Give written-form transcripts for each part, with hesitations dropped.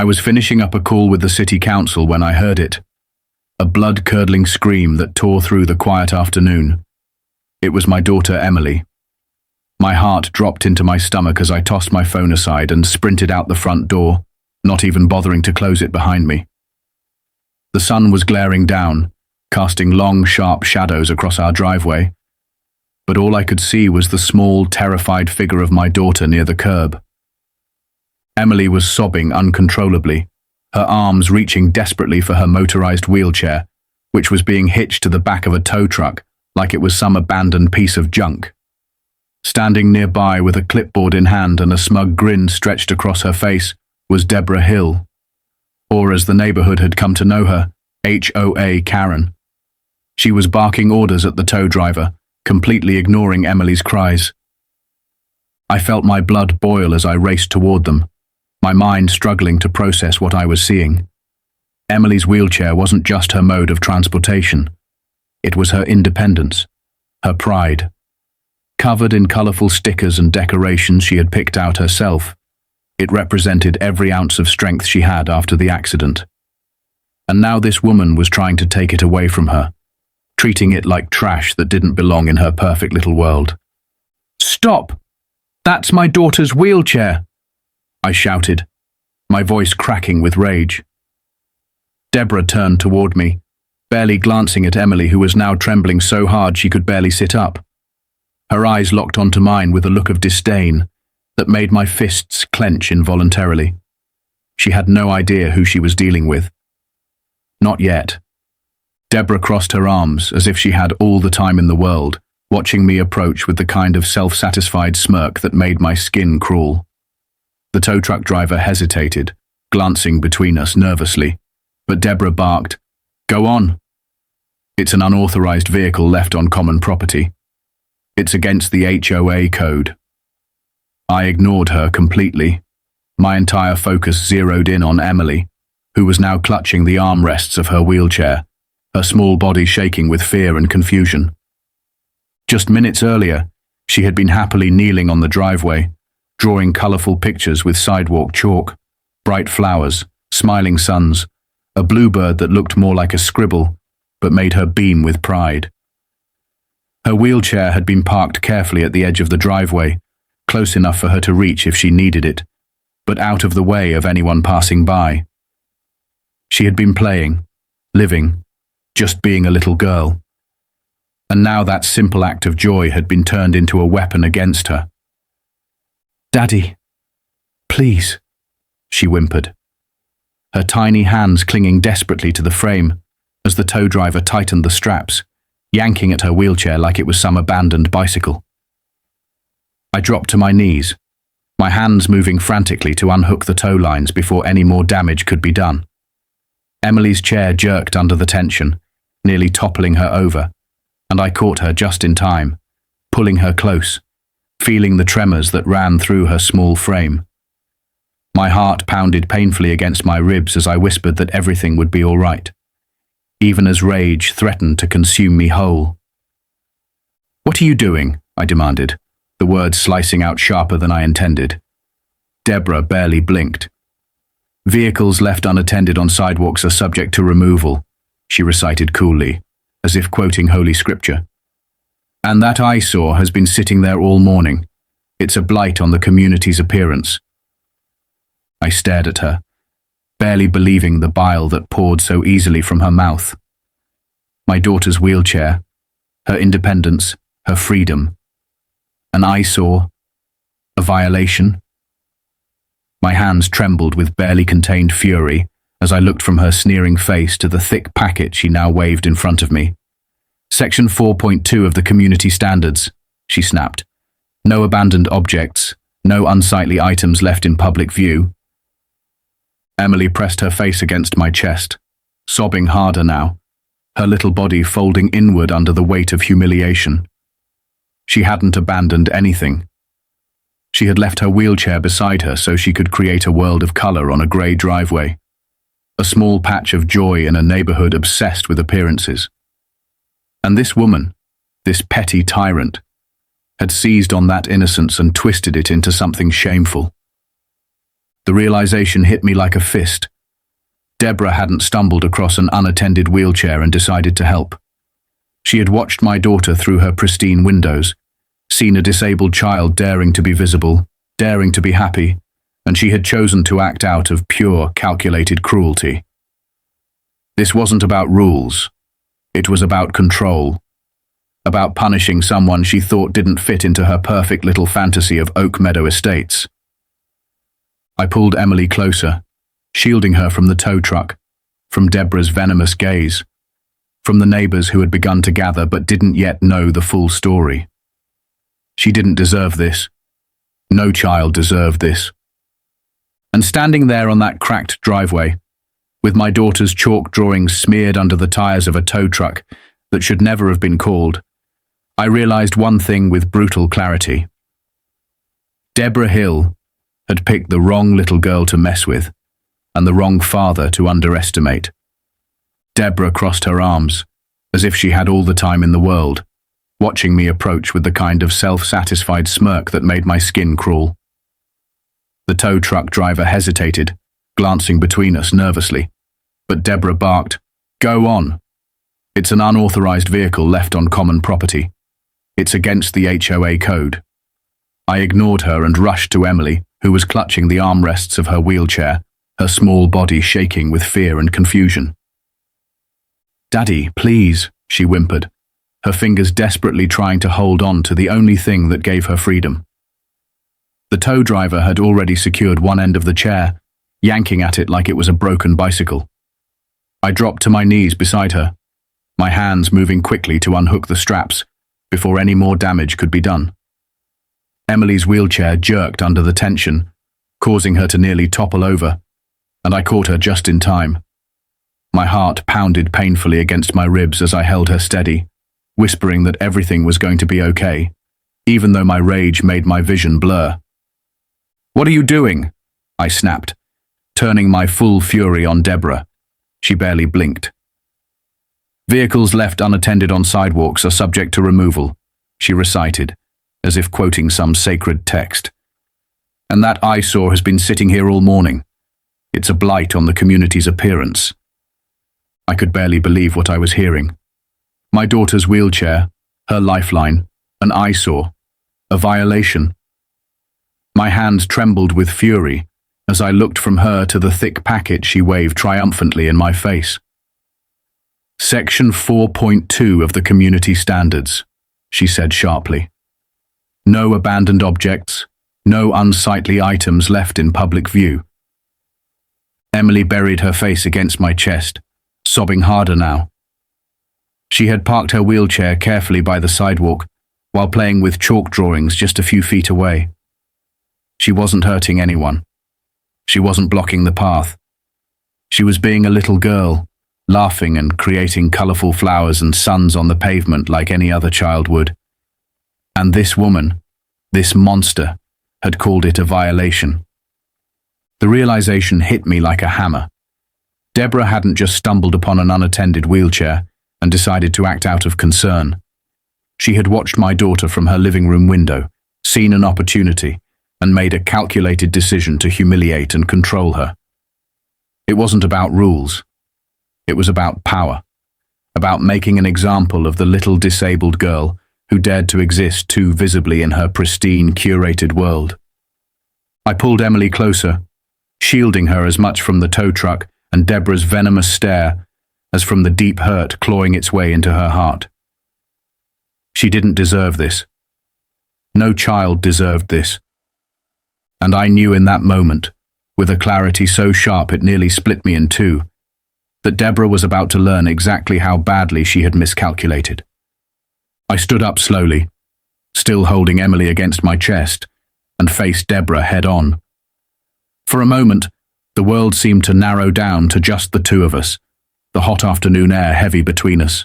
I was finishing up a call with the city council when I heard it. A blood-curdling scream that tore through the quiet afternoon. It was my daughter Emily. My heart dropped into my stomach as I tossed my phone aside and sprinted out the front door, not even bothering to close it behind me. The sun was glaring down, casting long, sharp shadows across our driveway, but all I could see was the small, terrified figure of my daughter near the curb. Emily was sobbing uncontrollably, her arms reaching desperately for her motorized wheelchair, which was being hitched to the back of a tow truck like it was some abandoned piece of junk. Standing nearby with a clipboard in hand and a smug grin stretched across her face was Deborah Hill, or as the neighborhood had come to know her, HOA Karen. She was barking orders at the tow driver, completely ignoring Emily's cries. I felt my blood boil as I raced toward them, my mind struggling to process what I was seeing. Emily's wheelchair wasn't just her mode of transportation. It was her independence, her pride. Covered in colorful stickers and decorations she had picked out herself, it represented every ounce of strength she had after the accident. And now this woman was trying to take it away from her, treating it like trash that didn't belong in her perfect little world. "Stop! That's my daughter's wheelchair!" I shouted, my voice cracking with rage. Deborah turned toward me, barely glancing at Emily, who was now trembling so hard she could barely sit up. Her eyes locked onto mine with a look of disdain that made my fists clench involuntarily. She had no idea who she was dealing with. Not yet. Deborah crossed her arms as if she had all the time in the world, watching me approach with the kind of self-satisfied smirk that made my skin crawl. The tow truck driver hesitated, glancing between us nervously, but Deborah barked, "Go on. It's an unauthorized vehicle left on common property. It's against the HOA code." I ignored her completely. My entire focus zeroed in on Emily, who was now clutching the armrests of her wheelchair, her small body shaking with fear and confusion. Just minutes earlier, she had been happily kneeling on the driveway, drawing colorful pictures with sidewalk chalk, bright flowers, smiling suns, a bluebird that looked more like a scribble, but made her beam with pride. Her wheelchair had been parked carefully at the edge of the driveway, close enough for her to reach if she needed it, but out of the way of anyone passing by. She had been playing, living, just being a little girl. And now that simple act of joy had been turned into a weapon against her. "Daddy, please," she whimpered, her tiny hands clinging desperately to the frame as the tow driver tightened the straps, yanking at her wheelchair like it was some abandoned bicycle. I dropped to my knees, my hands moving frantically to unhook the tow lines before any more damage could be done. Emily's chair jerked under the tension, nearly toppling her over, and I caught her just in time, pulling her close, feeling the tremors that ran through her small frame. My heart pounded painfully against my ribs as I whispered that everything would be all right, even as rage threatened to consume me whole. "What are you doing?" I demanded, the words slicing out sharper than I intended. Deborah barely blinked. "Vehicles left unattended on sidewalks are subject to removal," she recited coolly, as if quoting Holy Scripture. "And that eyesore has been sitting there all morning. It's a blight on the community's appearance." I stared at her, barely believing the bile that poured so easily from her mouth. My daughter's wheelchair, her independence, her freedom. An eyesore, a violation. My hands trembled with barely contained fury as I looked from her sneering face to the thick packet she now waved in front of me. "Section 4.2 of the Community Standards," she snapped. "No abandoned objects, no unsightly items left in public view." Emily pressed her face against my chest, sobbing harder now, her little body folding inward under the weight of humiliation. She hadn't abandoned anything. She had left her wheelchair beside her so she could create a world of color on a grey driveway, a small patch of joy in a neighborhood obsessed with appearances. And this woman, this petty tyrant, had seized on that innocence and twisted it into something shameful. The realization hit me like a fist. Deborah hadn't stumbled across an unattended wheelchair and decided to help. She had watched my daughter through her pristine windows, seen a disabled child daring to be visible, daring to be happy, and she had chosen to act out of pure, calculated cruelty. This wasn't about rules. It was about control. About punishing someone she thought didn't fit into her perfect little fantasy of Oak Meadow Estates. I pulled Emily closer, shielding her from the tow truck, from Deborah's venomous gaze, from the neighbors who had begun to gather but didn't yet know the full story. She didn't deserve this. No child deserved this. And standing there on that cracked driveway, with my daughter's chalk drawings smeared under the tires of a tow truck that should never have been called, I realized one thing with brutal clarity. Deborah Hill had picked the wrong little girl to mess with, and the wrong father to underestimate. Deborah crossed her arms, as if she had all the time in the world, watching me approach with the kind of self-satisfied smirk that made my skin crawl. The tow truck driver hesitated, glancing between us nervously, but Deborah barked, "Go on. It's an unauthorized vehicle left on common property. It's against the HOA code." I ignored her and rushed to Emily, who was clutching the armrests of her wheelchair, her small body shaking with fear and confusion. "Daddy, please," she whimpered, her fingers desperately trying to hold on to the only thing that gave her freedom. The tow driver had already secured one end of the chair, yanking at it like it was a broken bicycle. I dropped to my knees beside her, my hands moving quickly to unhook the straps before any more damage could be done. Emily's wheelchair jerked under the tension, causing her to nearly topple over, and I caught her just in time. My heart pounded painfully against my ribs as I held her steady, whispering that everything was going to be okay, even though my rage made my vision blur. "What are you doing?" I snapped, turning my full fury on Deborah. She barely blinked. "Vehicles left unattended on sidewalks are subject to removal," she recited, as if quoting some sacred text. "And that eyesore has been sitting here all morning. It's a blight on the community's appearance." I could barely believe what I was hearing. My daughter's wheelchair, her lifeline, an eyesore, a violation. My hands trembled with fury as I looked from her to the thick packet she waved triumphantly in my face. "Section 4.2 of the Community Standards," she said sharply. "No abandoned objects, no unsightly items left in public view." Emily buried her face against my chest, sobbing harder now. She had parked her wheelchair carefully by the sidewalk while playing with chalk drawings just a few feet away. She wasn't hurting anyone. She wasn't blocking the path. She was being a little girl, laughing and creating colorful flowers and suns on the pavement like any other child would. And this woman, this monster, had called it a violation. The realization hit me like a hammer. Deborah hadn't just stumbled upon an unattended wheelchair and decided to act out of concern. She had watched my daughter from her living room window, seen an opportunity, and made a calculated decision to humiliate and control her. It wasn't about rules. It was about power, about making an example of the little disabled girl who dared to exist too visibly in her pristine, curated world. I pulled Emily closer, shielding her as much from the tow truck and Deborah's venomous stare as from the deep hurt clawing its way into her heart. She didn't deserve this. No child deserved this. And I knew in that moment, with a clarity so sharp it nearly split me in two, that Deborah was about to learn exactly how badly she had miscalculated. I stood up slowly, still holding Emily against my chest, and faced Deborah head on. For a moment, the world seemed to narrow down to just the two of us, the hot afternoon air heavy between us.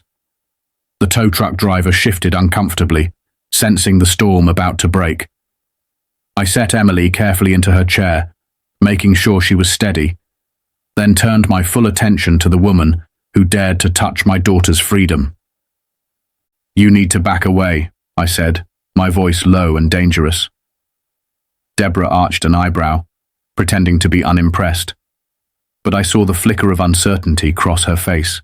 The tow truck driver shifted uncomfortably, sensing the storm about to break. I set Emily carefully into her chair, making sure she was steady, then turned my full attention to the woman who dared to touch my daughter's freedom. "You need to back away," I said, my voice low and dangerous. Deborah arched an eyebrow, pretending to be unimpressed, but I saw the flicker of uncertainty cross her face.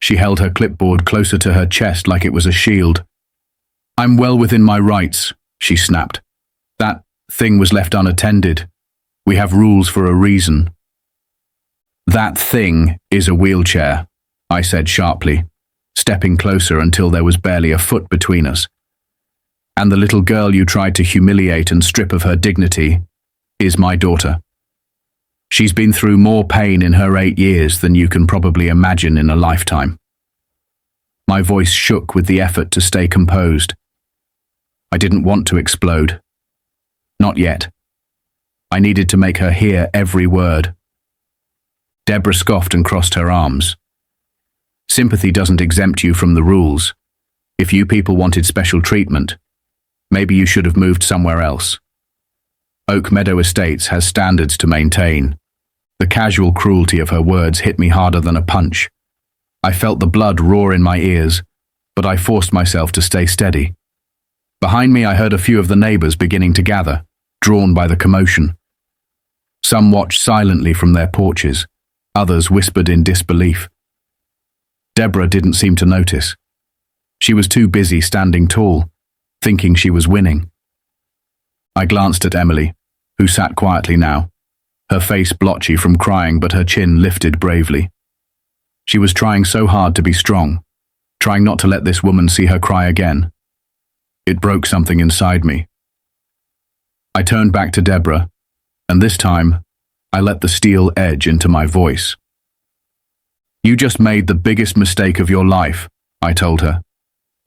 She held her clipboard closer to her chest like it was a shield. "I'm well within my rights," she snapped. "That thing was left unattended. We have rules for a reason." "That thing is a wheelchair," I said sharply, stepping closer until there was barely a foot between us. "And the little girl you tried to humiliate and strip of her dignity is my daughter. She's been through more pain in her 8 years than you can probably imagine in a lifetime." My voice shook with the effort to stay composed. I didn't want to explode. Not yet. I needed to make her hear every word. Deborah scoffed and crossed her arms. "Sympathy doesn't exempt you from the rules. If you people wanted special treatment, maybe you should have moved somewhere else. Oak Meadow Estates has standards to maintain." The casual cruelty of her words hit me harder than a punch. I felt the blood roar in my ears, but I forced myself to stay steady. Behind me I heard a few of the neighbors beginning to gather, drawn by the commotion. Some watched silently from their porches, others whispered in disbelief. Deborah didn't seem to notice. She was too busy standing tall, thinking she was winning. I glanced at Emily, who sat quietly now, her face blotchy from crying but her chin lifted bravely. She was trying so hard to be strong, trying not to let this woman see her cry again. It broke something inside me. I turned back to Deborah, and this time, I let the steel edge into my voice. "You just made the biggest mistake of your life," I told her,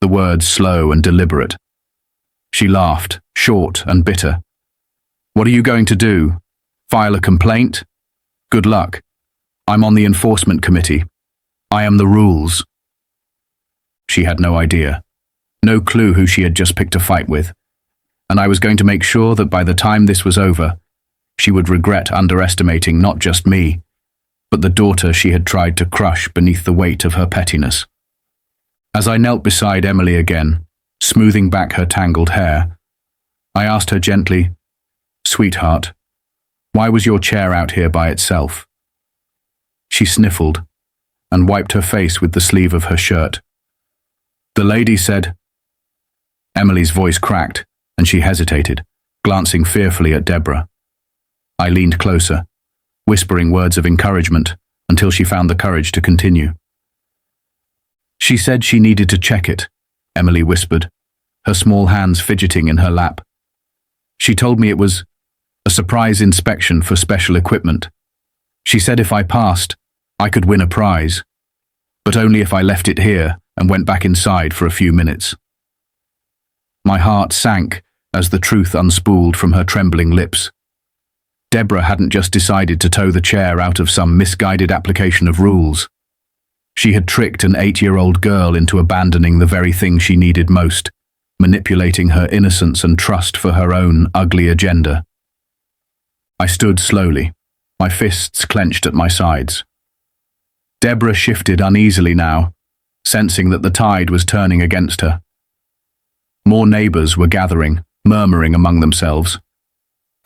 the words slow and deliberate. She laughed, short and bitter. "What are you going to do? File a complaint? Good luck. I'm on the enforcement committee. I am the rules." She had no idea, no clue who she had just picked a fight with, and I was going to make sure that by the time this was over, she would regret underestimating not just me, but the daughter she had tried to crush beneath the weight of her pettiness. As I knelt beside Emily again, smoothing back her tangled hair, I asked her gently, "Sweetheart, why was your chair out here by itself?" She sniffled and wiped her face with the sleeve of her shirt. "The lady said—" Emily's voice cracked, and she hesitated, glancing fearfully at Deborah. I leaned closer, whispering words of encouragement until she found the courage to continue. "She said she needed to check it," Emily whispered, her small hands fidgeting in her lap. "She told me it was a surprise inspection for special equipment. She said if I passed, I could win a prize, but only if I left it here and went back inside for a few minutes." My heart sank as the truth unspooled from her trembling lips. Deborah hadn't just decided to tow the chair out of some misguided application of rules. She had tricked an 8-year-old girl into abandoning the very thing she needed most, manipulating her innocence and trust for her own ugly agenda. I stood slowly, my fists clenched at my sides. Deborah shifted uneasily now, sensing that the tide was turning against her. More neighbors were gathering, murmuring among themselves.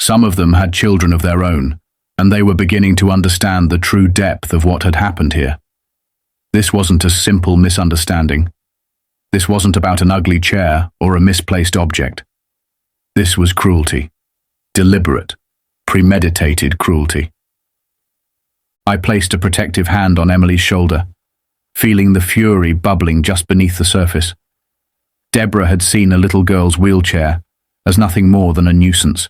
Some of them had children of their own, and they were beginning to understand the true depth of what had happened here. This wasn't a simple misunderstanding. This wasn't about an ugly chair or a misplaced object. This was cruelty. Deliberate, premeditated cruelty. I placed a protective hand on Emily's shoulder, feeling the fury bubbling just beneath the surface. Deborah had seen a little girl's wheelchair as nothing more than a nuisance.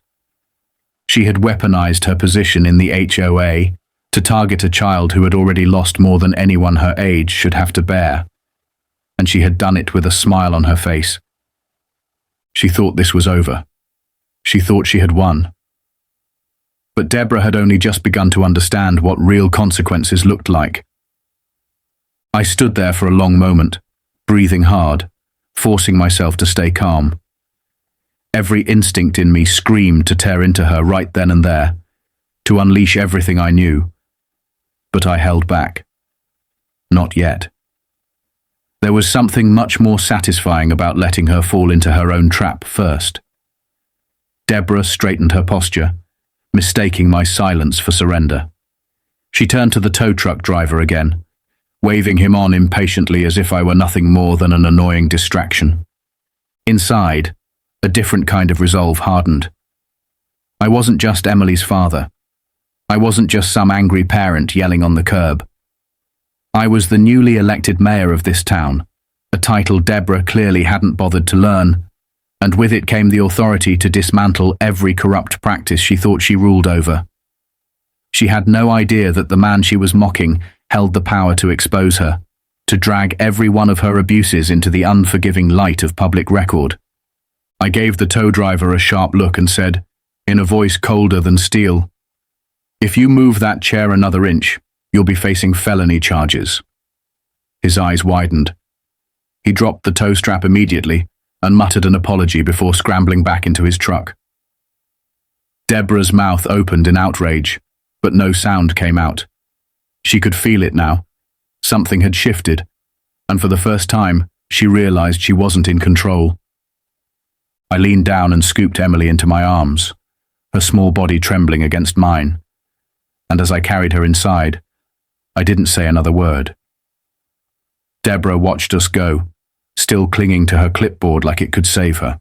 She had weaponized her position in the HOA to target a child who had already lost more than anyone her age should have to bear, and she had done it with a smile on her face. She thought this was over. She thought she had won. But Deborah had only just begun to understand what real consequences looked like. I stood there for a long moment, breathing hard, forcing myself to stay calm. Every instinct in me screamed to tear into her right then and there, to unleash everything I knew. But I held back. Not yet. There was something much more satisfying about letting her fall into her own trap first. Deborah straightened her posture, mistaking my silence for surrender. She turned to the tow truck driver again, waving him on impatiently as if I were nothing more than an annoying distraction. Inside, a different kind of resolve hardened. I wasn't just Emily's father. I wasn't just some angry parent yelling on the curb. I was the newly elected mayor of this town, a title Deborah clearly hadn't bothered to learn, and with it came the authority to dismantle every corrupt practice she thought she ruled over. She had no idea that the man she was mocking held the power to expose her, to drag every one of her abuses into the unforgiving light of public record. I gave the tow driver a sharp look and said, in a voice colder than steel, "If you move that chair another inch, you'll be facing felony charges." His eyes widened. He dropped the tow strap immediately and muttered an apology before scrambling back into his truck. Deborah's mouth opened in outrage, but no sound came out. She could feel it now. Something had shifted, and for the first time, she realized she wasn't in control. I leaned down and scooped Emily into my arms, her small body trembling against mine, and as I carried her inside, I didn't say another word. Deborah watched us go, still clinging to her clipboard like it could save her.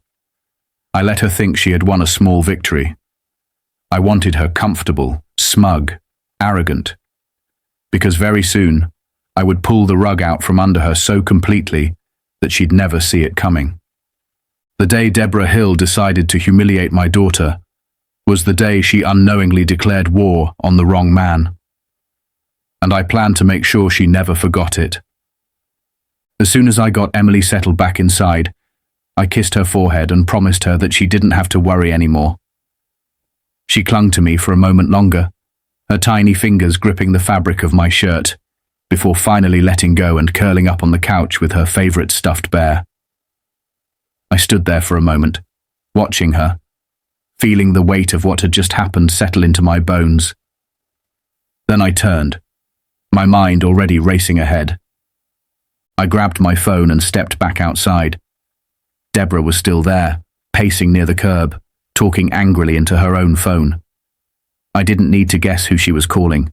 I let her think she had won a small victory. I wanted her comfortable, smug, arrogant, because very soon I would pull the rug out from under her so completely that she'd never see it coming. The day Deborah Hill decided to humiliate my daughter was the day she unknowingly declared war on the wrong man. And I planned to make sure she never forgot it. As soon as I got Emily settled back inside, I kissed her forehead and promised her that she didn't have to worry anymore. She clung to me for a moment longer, her tiny fingers gripping the fabric of my shirt, before finally letting go and curling up on the couch with her favorite stuffed bear. I stood there for a moment, watching her, feeling the weight of what had just happened settle into my bones. Then I turned, my mind already racing ahead. I grabbed my phone and stepped back outside. Deborah was still there, pacing near the curb, talking angrily into her own phone. I didn't need to guess who she was calling.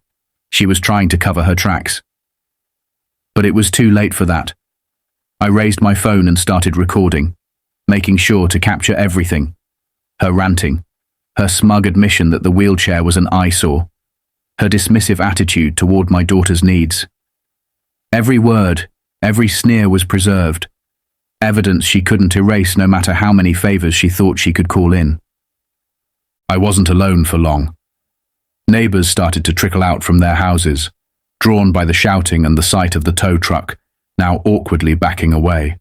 She was trying to cover her tracks. But it was too late for that. I raised my phone and started recording, making sure to capture everything. Her ranting, her smug admission that the wheelchair was an eyesore, her dismissive attitude toward my daughter's needs. Every word, every sneer was preserved, evidence she couldn't erase no matter how many favors she thought she could call in. I wasn't alone for long. Neighbors started to trickle out from their houses, drawn by the shouting and the sight of the tow truck, now awkwardly backing away.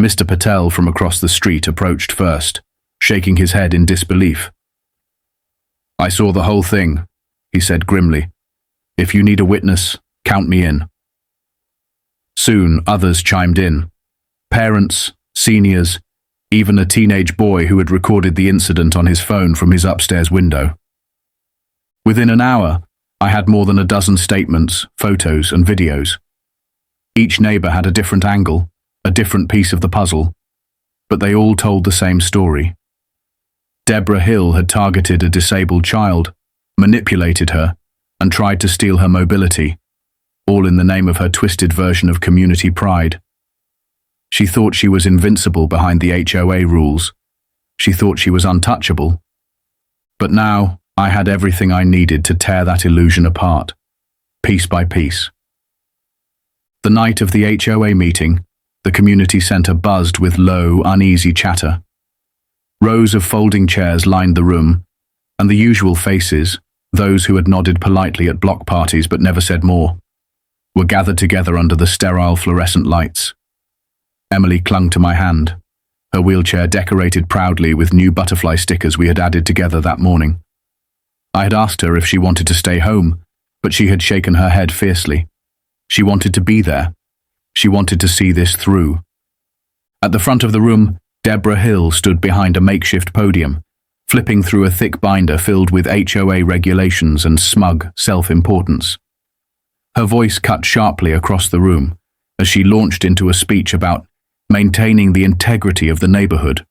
Mr. Patel from across the street approached first, shaking his head in disbelief. "I saw the whole thing," he said grimly. "If you need a witness, count me in." Soon others chimed in. Parents, seniors, even a teenage boy who had recorded the incident on his phone from his upstairs window. Within an hour, I had more than a dozen statements, photos, and videos. Each neighbor had a different angle, a different piece of the puzzle, but they all told the same story. Deborah Hill had targeted a disabled child, manipulated her, and tried to steal her mobility, all in the name of her twisted version of community pride. She thought she was invincible behind the HOA rules. She thought she was untouchable. But now, I had everything I needed to tear that illusion apart, piece by piece. The night of the HOA meeting, the community center buzzed with low, uneasy chatter. Rows of folding chairs lined the room, and the usual faces, those who had nodded politely at block parties but never said more, were gathered together under the sterile fluorescent lights. Emily clung to my hand, her wheelchair decorated proudly with new butterfly stickers we had added together that morning. I had asked her if she wanted to stay home, but she had shaken her head fiercely. She wanted to be there. She wanted to see this through. At the front of the room, Deborah Hill stood behind a makeshift podium, flipping through a thick binder filled with HOA regulations and smug self-importance. Her voice cut sharply across the room as she launched into a speech about maintaining the integrity of the neighborhood.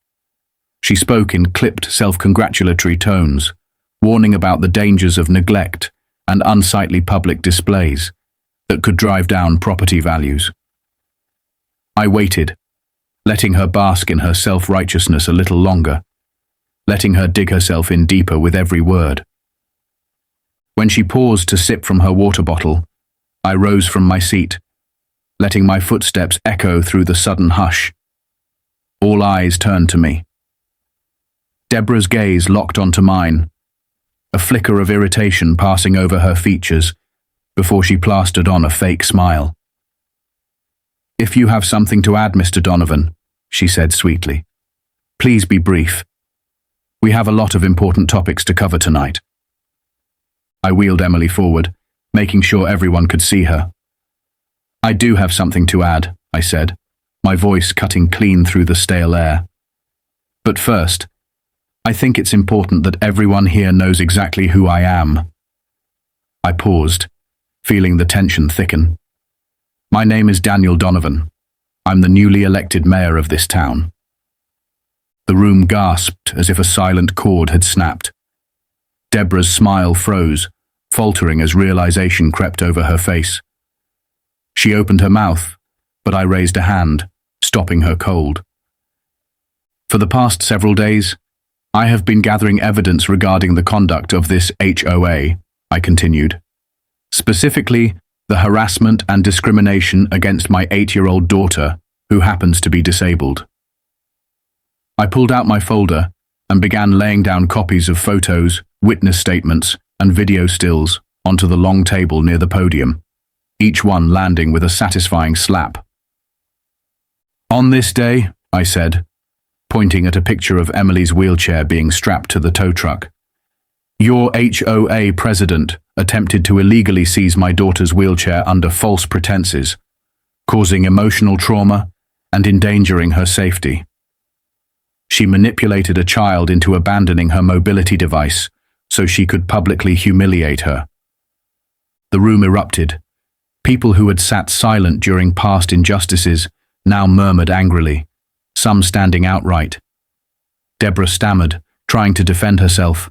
She spoke in clipped, self-congratulatory tones, warning about the dangers of neglect and unsightly public displays that could drive down property values. I waited, letting her bask in her self-righteousness a little longer, letting her dig herself in deeper with every word. When she paused to sip from her water bottle, I rose from my seat, letting my footsteps echo through the sudden hush. All eyes turned to me. Deborah's gaze locked onto mine, a flicker of irritation passing over her features before she plastered on a fake smile. "If you have something to add, Mr. Donovan," she said sweetly, "please be brief. We have a lot of important topics to cover tonight." I wheeled Emily forward, making sure everyone could see her. "I do have something to add," I said, my voice cutting clean through the stale air. "But first, I think it's important that everyone here knows exactly who I am." I paused, feeling the tension thicken. "My name is Daniel Donovan. I'm the newly elected mayor of this town." The room gasped as if a silent cord had snapped. Deborah's smile froze, faltering as realization crept over her face. She opened her mouth, but I raised a hand, stopping her cold. "For the past several days, I have been gathering evidence regarding the conduct of this HOA," I continued. "Specifically, the harassment and discrimination against my 8-year-old daughter, who happens to be disabled." I pulled out my folder and began laying down copies of photos, witness statements, and video stills onto the long table near the podium, each one landing with a satisfying slap. "On this day," I said, pointing at a picture of Emily's wheelchair being strapped to the tow truck, "your HOA president attempted to illegally seize my daughter's wheelchair under false pretenses, causing emotional trauma and endangering her safety. She manipulated a child into abandoning her mobility device so she could publicly humiliate her." The room erupted. People who had sat silent during past injustices now murmured angrily, some standing outright. Deborah stammered, trying to defend herself,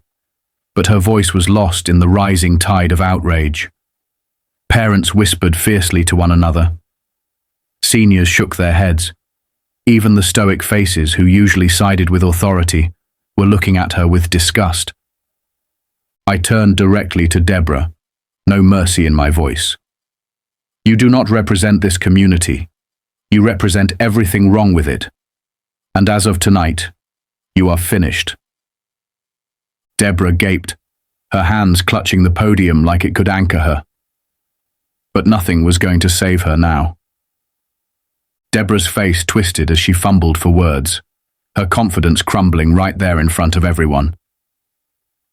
but her voice was lost in the rising tide of outrage. Parents whispered fiercely to one another. Seniors shook their heads. Even the stoic faces who usually sided with authority were looking at her with disgust. I turned directly to Deborah, no mercy in my voice. "You do not represent this community. You represent everything wrong with it. And as of tonight, you are finished." Deborah gaped, her hands clutching the podium like it could anchor her. But nothing was going to save her now. Deborah's face twisted as she fumbled for words, her confidence crumbling right there in front of everyone.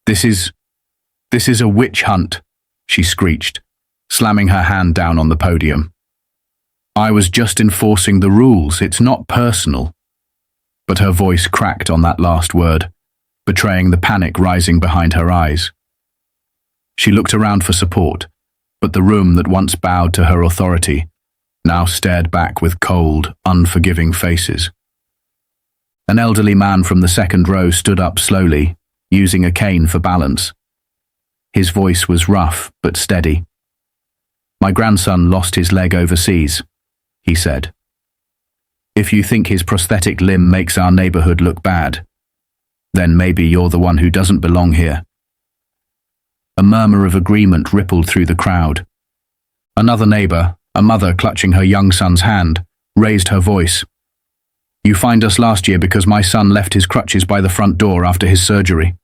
This is a witch hunt," she screeched, slamming her hand down on the podium. "I was just enforcing the rules, it's not personal." But her voice cracked on that last word, betraying the panic rising behind her eyes. She looked around for support, but the room that once bowed to her authority now stared back with cold, unforgiving faces. An elderly man from the second row stood up slowly, using a cane for balance. His voice was rough but steady. "My grandson lost his leg overseas," he said. "If you think his prosthetic limb makes our neighborhood look bad, then maybe you're the one who doesn't belong here." A murmur of agreement rippled through the crowd. Another neighbor, a mother clutching her young son's hand, raised her voice. "You fined us last year because my son left his crutches by the front door after his surgery.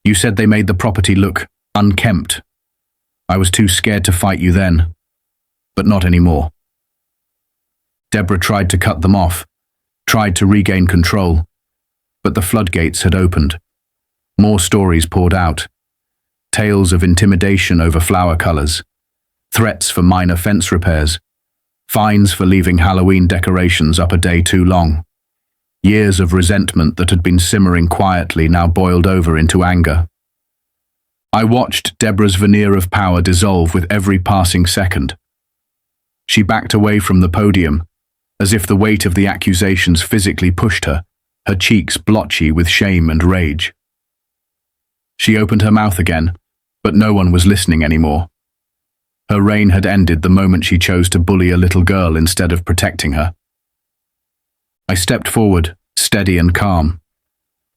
You said they made the property look unkempt. I was too scared to fight you then, but not anymore." Deborah tried to cut them off, tried to regain control, but the floodgates had opened. More stories poured out. Tales of intimidation over flower colors, threats for minor fence repairs, fines for leaving Halloween decorations up a day too long. Years of resentment that had been simmering quietly now boiled over into anger. I watched Deborah's veneer of power dissolve with every passing second. She backed away from the podium, as if the weight of the accusations physically pushed her, her cheeks blotchy with shame and rage. She opened her mouth again, but no one was listening anymore. Her reign had ended the moment she chose to bully a little girl instead of protecting her. I stepped forward, steady and calm,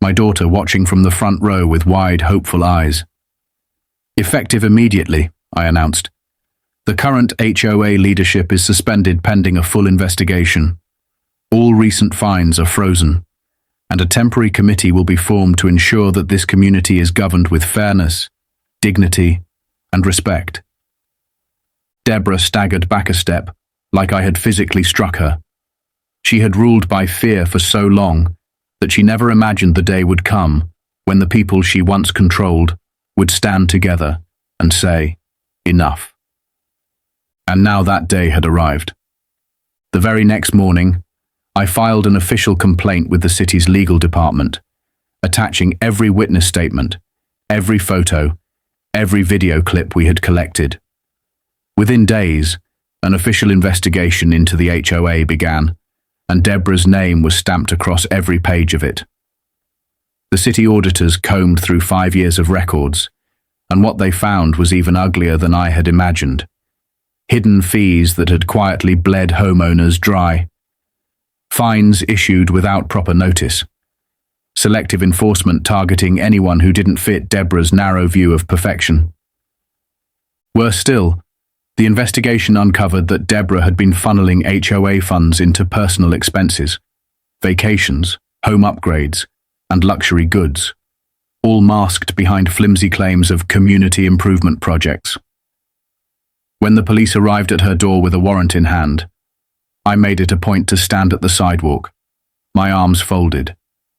my daughter watching from the front row with wide, hopeful eyes. "Effective immediately," I announced. "The current HOA leadership is suspended pending a full investigation. All recent fines are frozen, and a temporary committee will be formed to ensure that this community is governed with fairness, dignity, and respect." Deborah staggered back a step, like I had physically struck her. She had ruled by fear for so long that she never imagined the day would come when the people she once controlled would stand together and say, "Enough." And now that day had arrived. The very next morning, I filed an official complaint with the city's legal department, attaching every witness statement, every photo, every video clip we had collected. Within days, an official investigation into the HOA began, and Deborah's name was stamped across every page of it. The city auditors combed through 5 years of records, and what they found was even uglier than I had imagined. Hidden fees that had quietly bled homeowners dry. Fines issued without proper notice. Selective enforcement targeting anyone who didn't fit Deborah's narrow view of perfection. Worse still, the investigation uncovered that Deborah had been funneling HOA funds into personal expenses, vacations, home upgrades, and luxury goods, all masked behind flimsy claims of community improvement projects. When the police arrived at her door with a warrant in hand, I made it a point to stand at the sidewalk, my arms folded,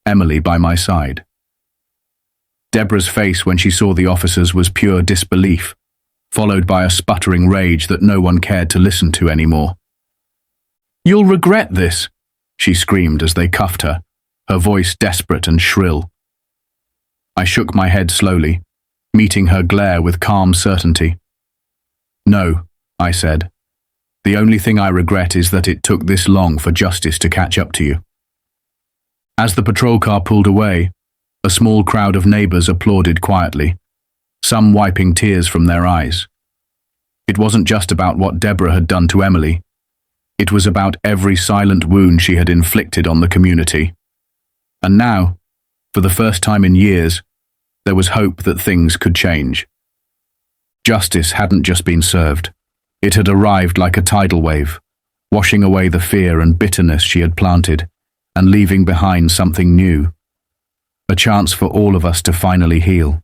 Emily by my side. Deborah's face when she saw the officers was pure disbelief, followed by a sputtering rage that no one cared to listen to anymore. "You'll regret this," she screamed as they cuffed her, her voice desperate and shrill. I shook my head slowly, meeting her glare with calm certainty. "No," I said. "The only thing I regret is that it took this long for justice to catch up to you." As the patrol car pulled away, a small crowd of neighbors applauded quietly, some wiping tears from their eyes. It wasn't just about what Deborah had done to Emily. It was about every silent wound she had inflicted on the community. And now, for the first time in years, there was hope that things could change. Justice hadn't just been served. It had arrived like a tidal wave, washing away the fear and bitterness she had planted, and leaving behind something new. A chance for all of us to finally heal.